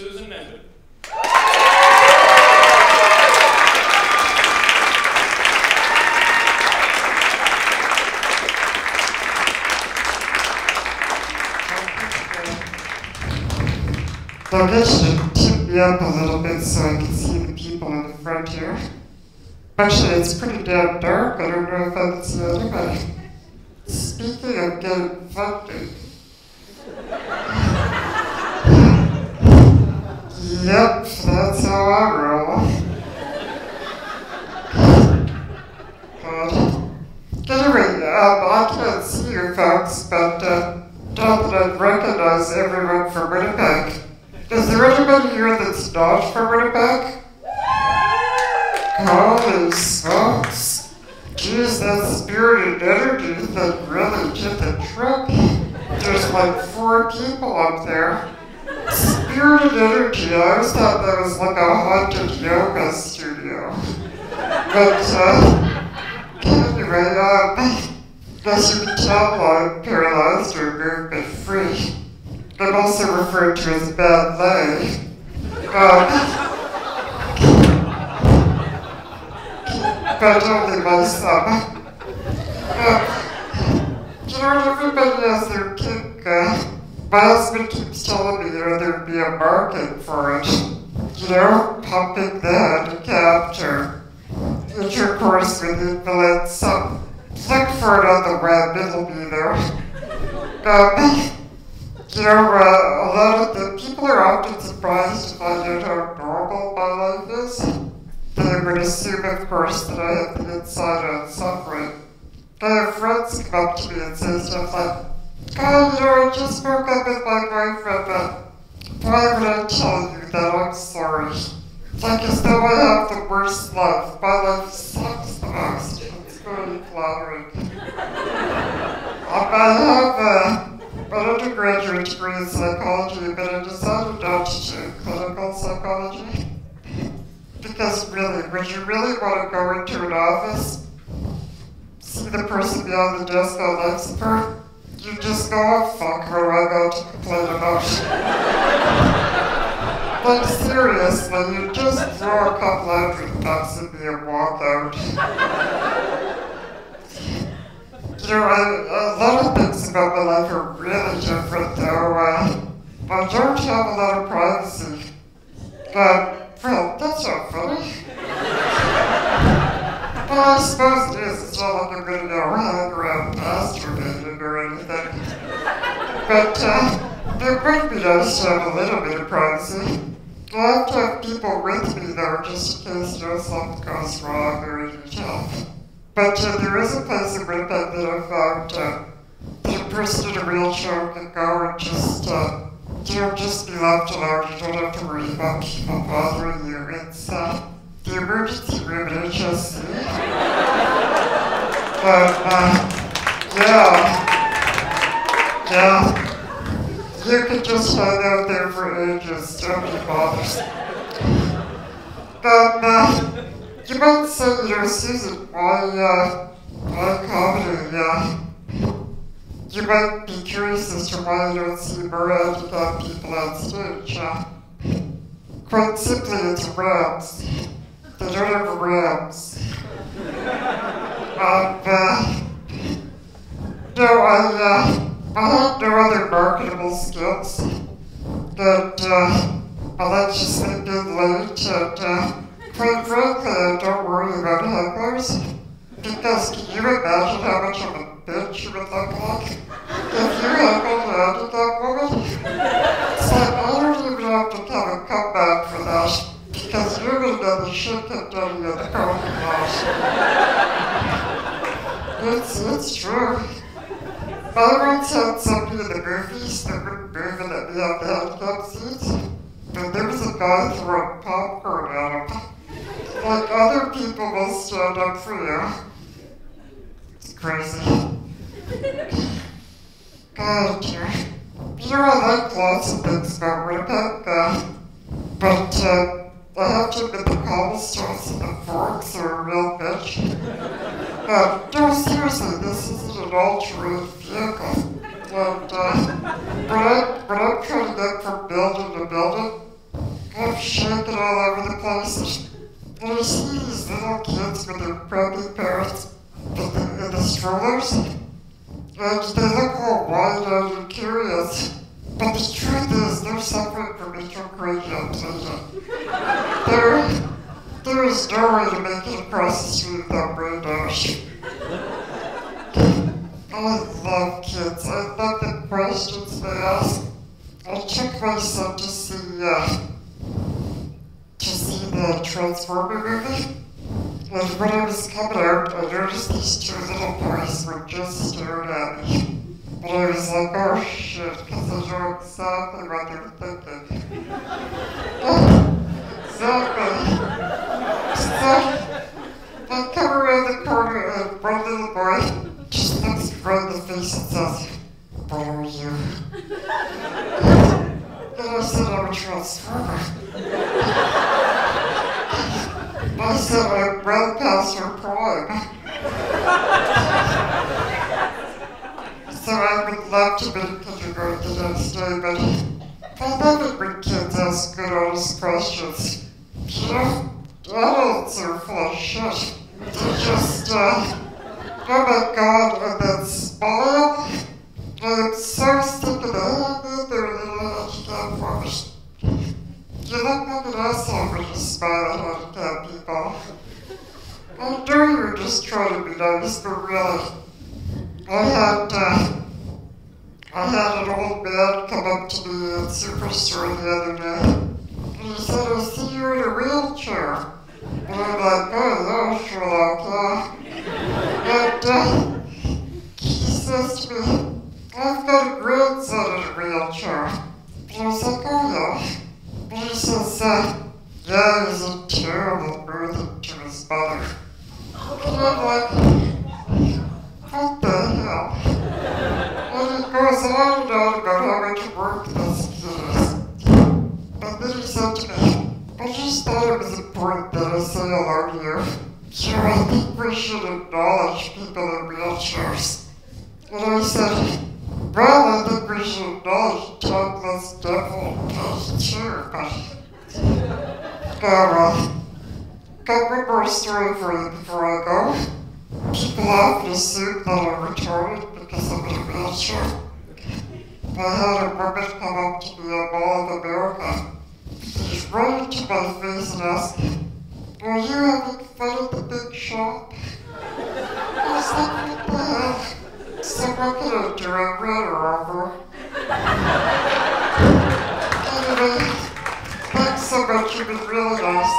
Susan Mendon. They'll get you to tip me up a little bit so I can see the people in the front here. Actually, it's pretty damn dark. I don't know if I can see anybody. Speaking of getting funded. Yep, that's how I roll. Anyway, I can't see you folks, but not that I'd recognize everyone from Winnipeg. Is there anybody here that's not from Winnipeg? Holy smokes. Geez, that spirited energy that really did the trick. There's like 4 people up there. Spirited energy, I always thought that was like a haunted yoga studio. But, anyway, as you can tell, I'm paralyzed or movement free. I'm also referred to as bad leg. But only myself. You know, everybody has their kink. My husband keeps telling me there'd be a market for it. You know, pumping the handicapped or intercourse with invalids. Look for it on the web, it'll be there. You know, a lot of the people are often surprised to find out how normal my life is. They would assume, of course, that I have the inside on suffering. I have friends come up to me and say stuff like, "God, you know, I just broke up with my boyfriend, but why would I tell you that? I'm sorry." Like as though I have the worst life. My life sucks the most. It's very flattering. I have an undergraduate degree in psychology, but I decided not to do clinical psychology. Because really, would you really want to go into an office, see the person behind the desk on life support? You just go, "Oh fuck, what do I got to complain about?" Like seriously, you just throw a couple $100 at me and walk out. You know, a lot of things about my life are really different though. I don't have a lot of privacy. Well, that's not funny. Well, I suppose it is. It's not like I'm gonna go hang around masturbating or anything. But it would be nice to have a little bit of privacy. I have to have people with me though, just in case, you know, something goes wrong or I need help. But there is a place in Winnipeg that I found that a person in a wheelchair can go and just, you know, just be left alone. You don't have to worry about people bothering you. It's the emergency room at HSC. Yeah. You can just hang out there for ages, don't be bothered. But, you might say, you know, Susan, why comedy? You might be curious as to why you don't see more handicapped people on stage. Quite simply, it's ramps. They don't have ramps. I had no other marketable skills. But I let you sleep in late, and quite frankly, I don't worry about hecklers. Because can you imagine how much of a bitch you would look like if you heckled a handicapped woman? It's like, I don't even have to have a comeback for that, because you're gonna get the shit kicked out of you in the parking lot. It's true. I once had somebody in the movies that wouldn't move and let me have the handicap seats, and there was a guy throwing popcorn at him. Like, other people will stand up for you. It's crazy. God, dear. You know, I like lots of things about Winnipeg, but I have to admit the cobblestones and the forks are a real bitch. No, seriously, this isn't an all-terrain vehicle. And when I'm trying to get from building to building, I'm shaking all over the place. And I see these little kids with their preppy parents in the strollers. And they look all wide-eyed and curious. But the truth is, they're suffering from mitochondrial there is no way to make it across the street without brain damage. I love kids. I love the questions they ask. I took my son to see the Transformer movie. And when I was coming out, I noticed these two little boys were just staring at me. And I was like, oh shit, because I know exactly what they're thinking. Exactly. So, I come around the corner and one little boy just looks right in the face and says, what are you? And I said, I'm a Transformer. I said, I'm right past your prime. So I would love to be in kindergarten the next day, but I love it when kids ask good, honest questions. You know, adults are full of shit. They just, oh my god, and that smile. I'm so sick of having their little handicapped voice. You look like an asshole when you smile at handicapped people. I know you're just trying to be nice, but really, I had an old man come up to me at Superstore the other day, and he said, I see you in a wheelchair. And I'm like, oh yeah, Sherlock, yeah. And he says to me, I've got a grandson in a wheelchair. And I was like, oh yeah. And he says, yeah, he's a terrible burden to his mother. And I'm like, what the hell? And he goes on and on about how much work this kid is. And then he said to me, I just thought it was important that I say hello to you. So I think we should acknowledge people in wheelchairs. And I said, well, I think we should acknowledge Douglas Devil too, but... Got one more story for you before I go. People often assume that I'm retarded because I'm in a wheelchair. I had a woman come up to me at Mall of America. She's right into my face and asked, are you having fun at the big shop? I was like, what the hell? So what can I do? I ran her over. Anyway, thanks so much. You've been really nice.